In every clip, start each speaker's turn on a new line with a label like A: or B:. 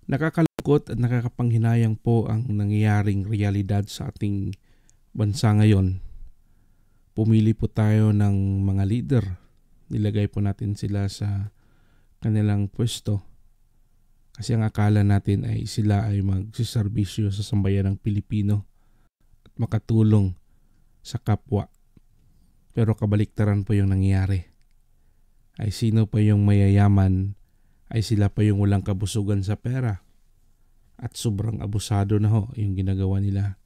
A: Nakakalungkot at nakakapanghinayang po ang nangyayaring realidad sa ating bansa ngayon. Pumili po tayo ng mga leader. Nilagay po natin sila sa kanilang pwesto. Kasi ang akala natin ay sila ay magsiservisyo sa sambayanang Pilipino at makatulong sa kapwa. Pero kabaliktaran po yung nangyayari. Ay sino pa yung mayayaman, ay sila pa yung walang kabusugan sa pera. At sobrang abusado na ho yung ginagawa nila.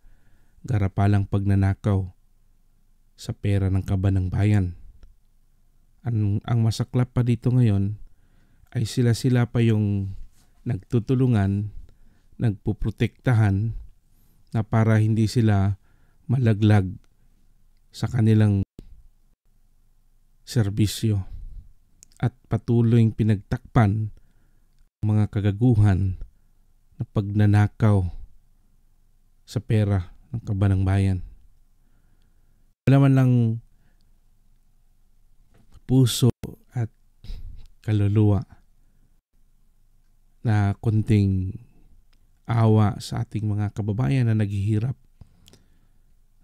A: Garapalang pagnanakaw sa pera ng kaban ng bayan. Ang masaklap pa dito ngayon ay sila pa yung nagtutulungan, nagpuprotektahan na para hindi sila malaglag sa kanilang serbisyo at patuloy pinagtakpan ang mga kagaguhan na pagnanakaw sa pera ng kaban ng bayan. Wala man lang puso at kaluluwa na kunting awa sa ating mga kababayan na naghihirap.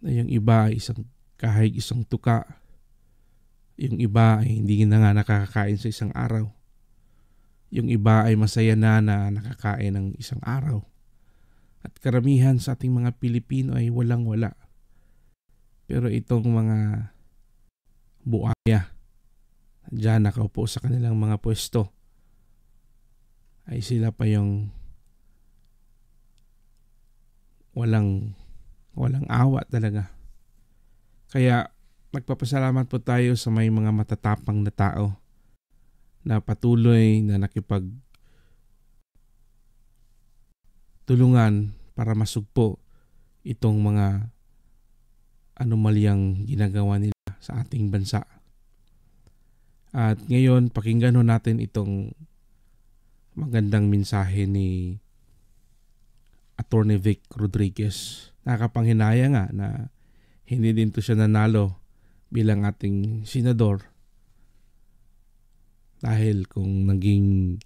A: Na yung iba ay kahit isang tuka. Yung iba ay hindi na nga nakakakain sa isang araw. Yung iba ay masaya na nakakain ng isang araw. At karamihan sa ating mga Pilipino ay walang-wala. Pero itong mga buaya, dyan nakaupo sa kanilang mga pwesto, ay sila pa yung walang awa talaga. Kaya magpapasalamat po tayo sa may mga matatapang na tao na patuloy na nakipagtulungan para masugpo itong mga anomalyang ginagawa nila sa ating bansa. At ngayon, pakinggan ho natin itong magandang mensahe ni Attorney Vic Rodriguez. Nakakapanghinaya nga na hindi din to siya nanalo bilang ating senador. Dahil kung naging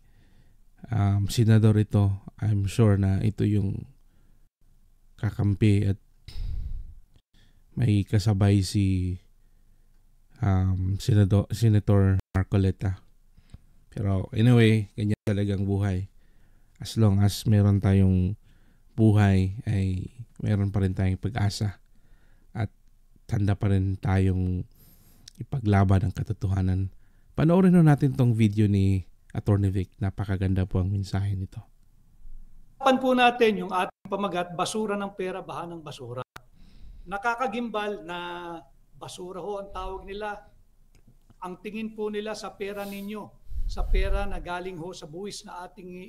A: senador ito, I'm sure na ito yung kakampi at may kasabay si Senator Marcoleta. Pero anyway, ganyan talagang buhay. As long as meron tayong buhay, ay meron pa rin tayong pag-asa. At tanda pa rin tayong ipaglaban ang katotohanan. Panoorin natin tong video ni Attorney Vic. Napakaganda po ang mensahe nito.
B: Pan po natin yung ating pamagat, basura ng pera, baha ng basura. Nakakagimbal na basura ho ang tawag nila. Ang tingin po nila sa pera ninyo, sa pera na galing ho sa buwis na ating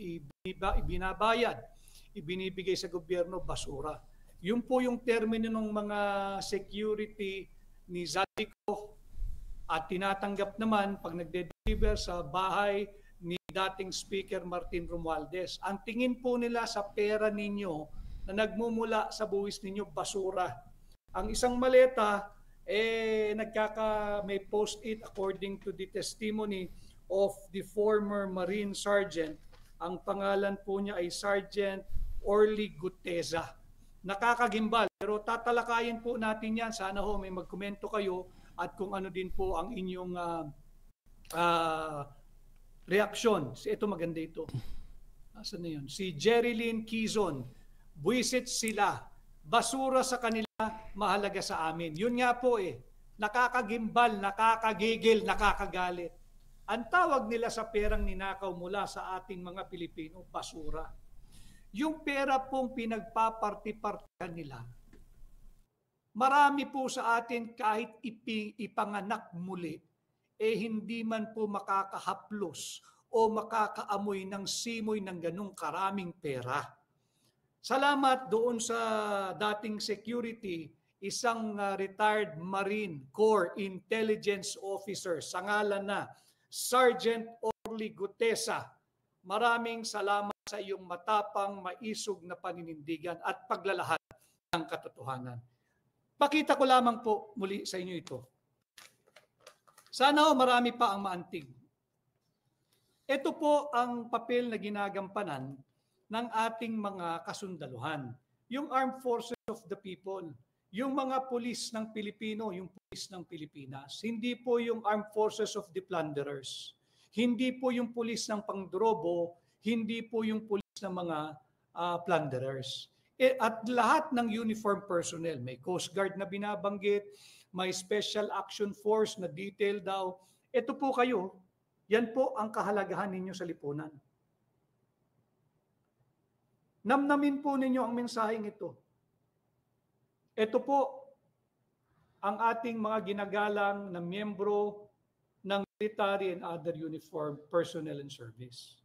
B: ibinabayad, ibinibigay sa gobyerno, basura. Yun po yung termino ng mga security ni Zalico at tinatanggap naman pag nagde-deliver sa bahay ni dating Speaker Martin Romualdez. Ang tingin po nila sa pera ninyo na nagmumula sa buwis ninyo, basura. Ang isang maleta, may post-it according to the testimony of the former Marine Sergeant. Ang pangalan po niya ay Sergeant Orly Guteza. Nakakagimbal, pero tatalakayin po natin yan. Sana ho may magkomento kayo at kung ano din po ang inyong reaksyon. Ito maganda ito. Asan na yun? Si Jerilyn Quizon, buwisit sila. Basura sa kanila, mahalaga sa amin. Yun nga po nakakagimbal, nakakagigil, nakakagalit. Ang tawag nila sa perang ninakaw mula sa ating mga Pilipino, basura. Yung pera pong pinagpaparti-partihan nila, marami po sa atin kahit ipanganak muli, hindi man po makakahaplos o makakaamoy ng simoy ng ganung karaming pera. Salamat doon sa dating security, isang retired Marine Corps Intelligence Officer sa ngalan na Sergeant Orly Guteza. Maraming salamat sa iyong matapang, maisog na paninindigan at paglalahad ng katotohanan. Pakita ko lamang po muli sa inyo ito. Sana marami pa ang maantig. Ito po ang papel na ginagampanan ng ating mga kasundaluhan. Yung Armed Forces of the People, yung mga pulis ng Pilipino, yung pulis ng Pilipinas. Hindi po yung Armed Forces of the Plunderers. Hindi po yung pulis ng pangdrobo, hindi po yung pulis ng mga plunderers. At lahat ng uniform personnel, may Coast Guard na binabanggit, may Special Action Force na detail daw. Ito po kayo, yan po ang kahalagahan ninyo sa lipunan. Namnamin po ninyo ang mensaheng ito. Ito po ang ating mga ginagalang na miyembro ng military and other uniform personnel and service.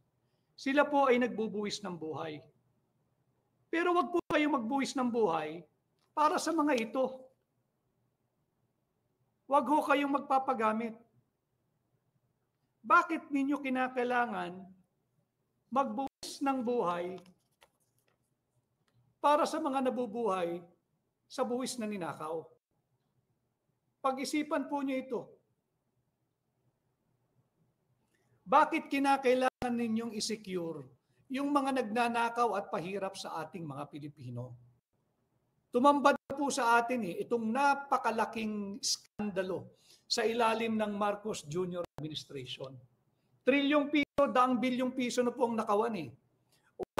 B: Sila po ay nagbubuwis ng buhay. Pero wag po kayong magbuwis ng buhay para sa mga ito. Wag ho kayong magpapagamit. Bakit ninyo kinakailangan magbuwis ng buhay para sa mga nabubuhay sa buwis na ninakaw? Pag-isipan po niyo ito. Bakit kinakailangan ninyong i-secure yung mga nagnanakaw at pahirap sa ating mga Pilipino? Tumambad po sa atin itong napakalaking skandalo sa ilalim ng Marcos Jr. administration. Trilyong piso, daang bilyong piso na po ang nakawan.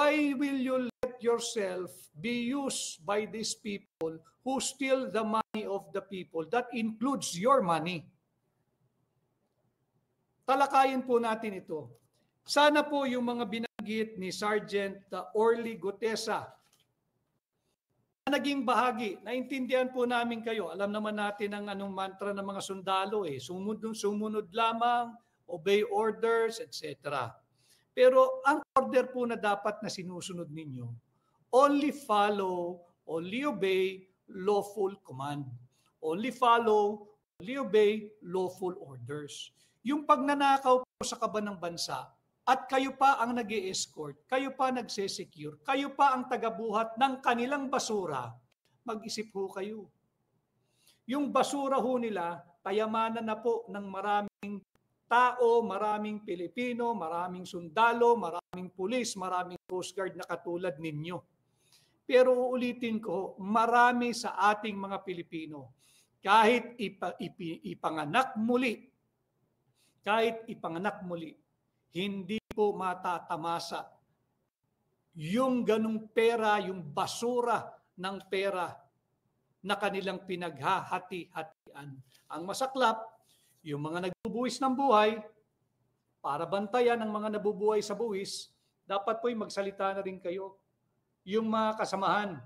B: Why will you let yourself be used by these people who steal the money of the people? That includes your money. Talakayin po natin ito. Sana po yung mga binanggit ni Sergeant Orly Gutesa na naging bahagi, naintindihan po namin kayo. Alam naman natin ang anong mantra ng mga sundalo. Sumunod lamang, obey orders, etc. Pero ang order po na dapat na sinusunod ninyo, only follow, only obey lawful command. Only follow, only obey lawful orders. Yung pagnanakaw po sa kaban ng bansa at kayo pa ang nag-e-escort, kayo pa nagse-secure, kayo pa ang tagabuhat ng kanilang basura, mag-isip ho kayo. Yung basura ho nila, payamanan na po ng maraming tao, maraming Pilipino, maraming sundalo, maraming pulis, maraming Coast Guard na katulad ninyo. Pero uulitin ko, marami sa ating mga Pilipino, kahit ipanganak muli, hindi po matatamasa yung ganung pera, yung basura ng pera na kanilang pinaghahati-hatian. Ang masaklap, yung mga nagbubuwis ng buhay, para bantayan ang mga nabubuhay sa buwis, dapat po'y magsalita na rin kayo. Yung mga kasamahan.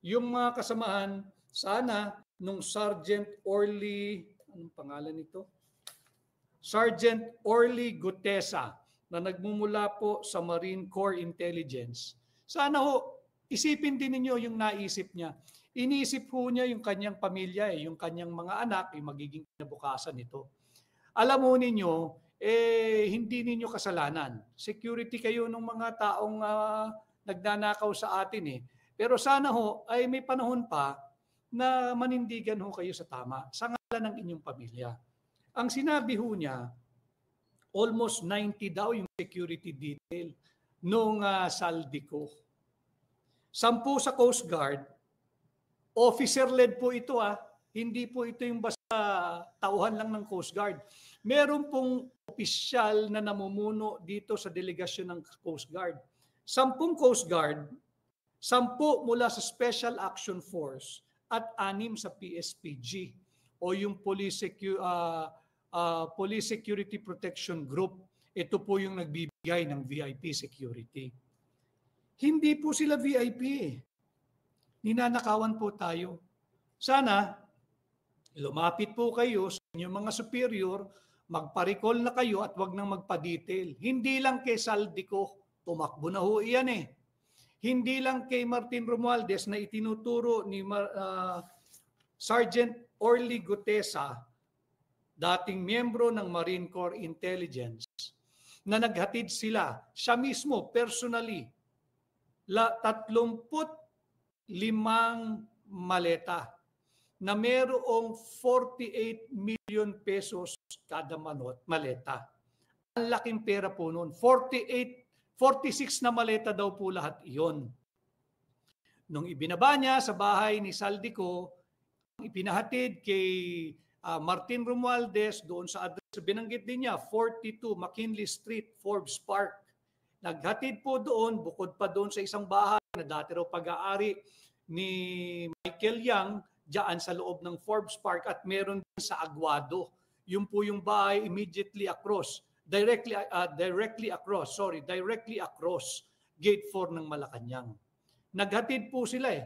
B: Yung mga kasamahan, sana nung Sergeant Orly, anong pangalan nito? Sergeant Orly Gutesa, na nagmumula po sa Marine Corps Intelligence. Sana ho, isipin din ninyo yung naisip niya. Inisip ho niya yung kanyang pamilya, yung kanyang mga anak, yung magiging kinabukasan nito. Alam mo ninyo, hindi ninyo kasalanan. Security kayo ng mga taong nagnanakaw sa atin. Pero sana ho, ay may panahon pa na manindigan ho kayo sa tama, sa ngalan ng inyong pamilya. Ang sinabi ho niya, almost 90 daw yung security detail nung Saldico. 10 sa Coast Guard, officer-led po ito hindi po ito yung basta tauhan lang ng Coast Guard. Meron pong opisyal na namumuno dito sa delegasyon ng Coast Guard. 10 Coast Guard, 10 mula sa Special Action Force at 6 sa PSPG o yung Police Security Protection Group. Ito po yung nagbibigay ng VIP security. Hindi po sila VIP. Ninanakawan po tayo. Sana lumapit po kayo sa inyong mga superior, magpa-recall na kayo at wag nang magpa-detail. Hindi lang kay Saldico, tumakbo na ho iyan Hindi lang kay Martin Romualdez na itinuturo ni Sergeant Orly Gutesa, dating miyembro ng Marine Corps Intelligence, na naghatid siya mismo, personally, 35 maleta na merong 48 million pesos kada maleta. Ang laking pera po noon. 46 na maleta daw po lahat iyon. Nung ibinaba niya sa bahay ni Saldico, ipinahatid kay Martin Romualdez doon sa address. Binanggit din niya, 42 McKinley Street, Forbes Park. Naghatid po doon, bukod pa doon sa isang bahay na dati raw pag-aari ni Michael Yang, diyan sa loob ng Forbes Park, at meron din sa Aguado. Yun po yung bahay immediately across, directly across Gate 4 ng Malacanang. Naghatid po sila eh.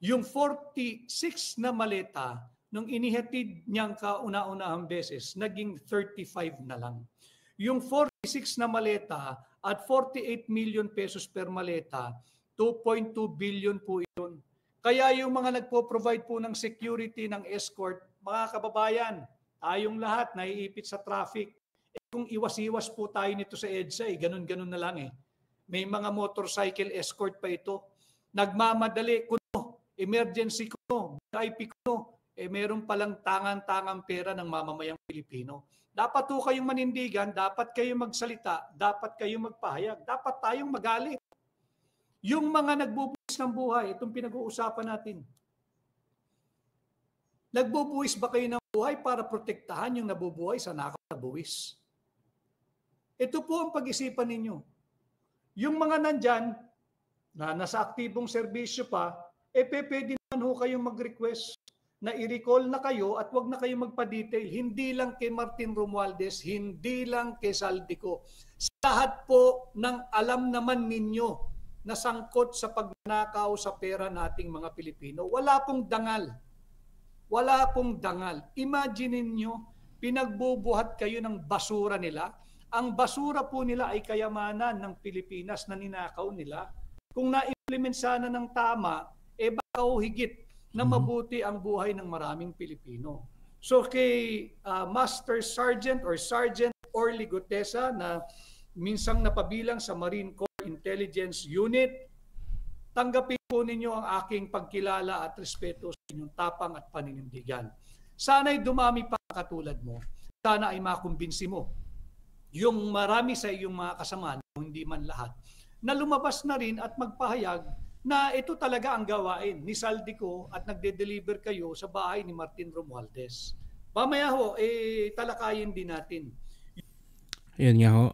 B: Yung 46 na maleta, nung inihatid niyang kauna-unahang beses, naging 35 na lang. Yung 46 na maleta at 48 million pesos per maleta, 2.2 billion po yun. Kaya yung mga nagpo-provide po ng security, ng escort, mga kababayan, tayong lahat naiipit sa traffic. Kung iwas-iwas po tayo nito sa EDSA, ganun-ganun na lang eh. May mga motorcycle escort pa ito. Nagmamadali, kuno, emergency kuno, VIP kuno, meron palang tangan-tangang pera ng mamamayang Pilipino. Dapat po kayong manindigan, dapat kayong magsalita, dapat kayong magpahayag, dapat tayong magalit. Yung mga nagbubuwis ng buhay, itong pinag-uusapan natin. Nagbubuwis ba kayo ng buhay para protektahan yung nabubuhay sa nakabuwis? Ito po ang pag-isipan ninyo. Yung mga nandyan, na nasa aktibong serbisyo pa, pwede naman ho kayong mag-request na i-recall na kayo at wag na kayong magpa-detail. Hindi lang kay Martin Romualdez, hindi lang kay Saldico. Sa lahat po ng alam naman ninyo na sangkot sa pagnanakaw sa pera nating mga Pilipino. Wala pong dangal. Wala pong dangal. Imagine niyo, pinagbubuhat kayo ng basura nila. Ang basura po nila ay kayamanan ng Pilipinas na ninakaw nila. Kung na-implement sana ng tama, baka higit na mabuti ang buhay ng maraming Pilipino. So kay Master Sergeant or Sergeant Orly Gutesa na minsang napabilang sa Marine Corps Intelligence Unit, tanggapin po ninyo ang aking pagkilala at respeto sa inyong tapang at paninindigan. Sana'y dumami pa katulad mo. Sana ay makumbinsi mo yung marami sa iyong mga kasama, hindi man lahat, na lumabas na rin at magpahayag na ito talaga ang gawain ni Saldico at nagde-deliver kayo sa bahay ni Martin Romualdez. Pamaya ho, talakayin din natin.
A: Ayan nga ho,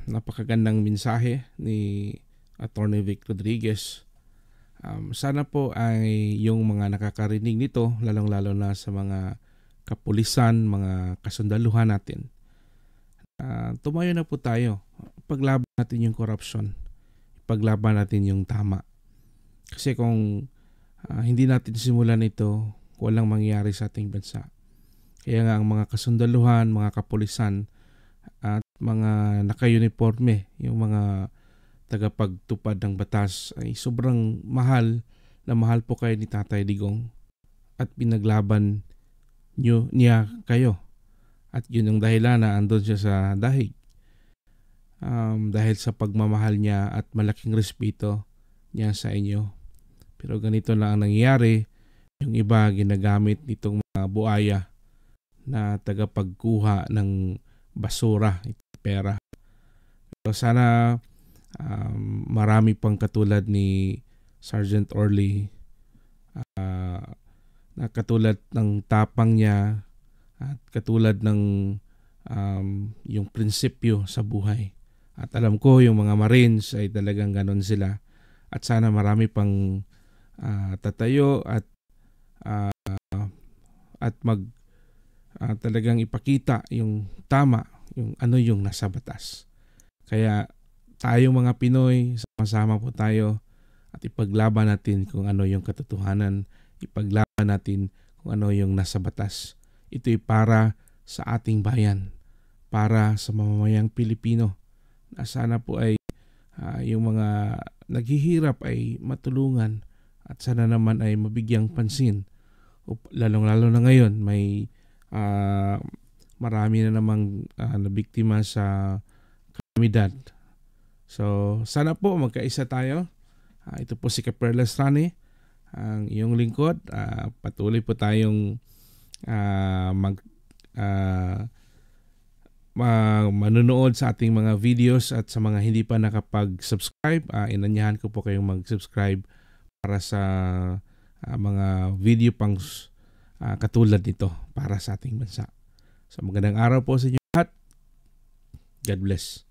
A: napakagandang mensahe ni Attorney Vic Rodriguez. Sana po ay yung mga nakakarinig nito, lalong-lalo na sa mga kapulisan, mga kasundaluhan natin, tumayo na po tayo. Paglaban natin yung corruption. Paglaban natin yung tama. Kasi kung hindi natin simulan ito, walang mangyayari sa ating bansa. Kaya nga ang mga kasundaluhan, mga kapulisan, at mga naka-uniforme, yung mga tagapagtupad ng batas ay sobrang mahal na mahal po kayo ni Tatay Digong at pinaglaban niya kayo. At yun ang dahilan na andun siya sa dahig. Dahil sa pagmamahal niya at malaking respeto niya sa inyo. Pero ganito lang ang nangyayari. Yung iba ginagamit nitong mga buaya na tagapagkuha ng basura, pera. Pero sana marami pang katulad ni Sergeant Orly na katulad ng tapang niya at katulad ng yung prinsipyo sa buhay. At alam ko yung mga Marines ay talagang ganon sila. At sana marami pang tatayo at talagang ipakita yung tama, yung ano yung nasa batas. Kaya tayong mga Pinoy, sama-sama po tayo at ipaglaban natin kung ano yung katotohanan, ipaglaban natin kung ano yung nasa batas. Ito'y para sa ating bayan, para sa mamamayang Pilipino, na sana po ay yung mga naghihirap ay matulungan at sana naman ay mabigyang pansin. Lalong-lalo na ngayon, may marami na namang nabiktima sa kalamidad. So sana po magkaisa tayo. Ito po si Caperlas Rani, ang iyong lingkod. Patuloy po tayong manonood sa ating mga videos at sa mga hindi pa nakapag-subscribe, inanyahan ko po kayong mag-subscribe para sa mga video pang katulad nito para sa ating bansa. So magandang araw po sa inyo lahat. God bless.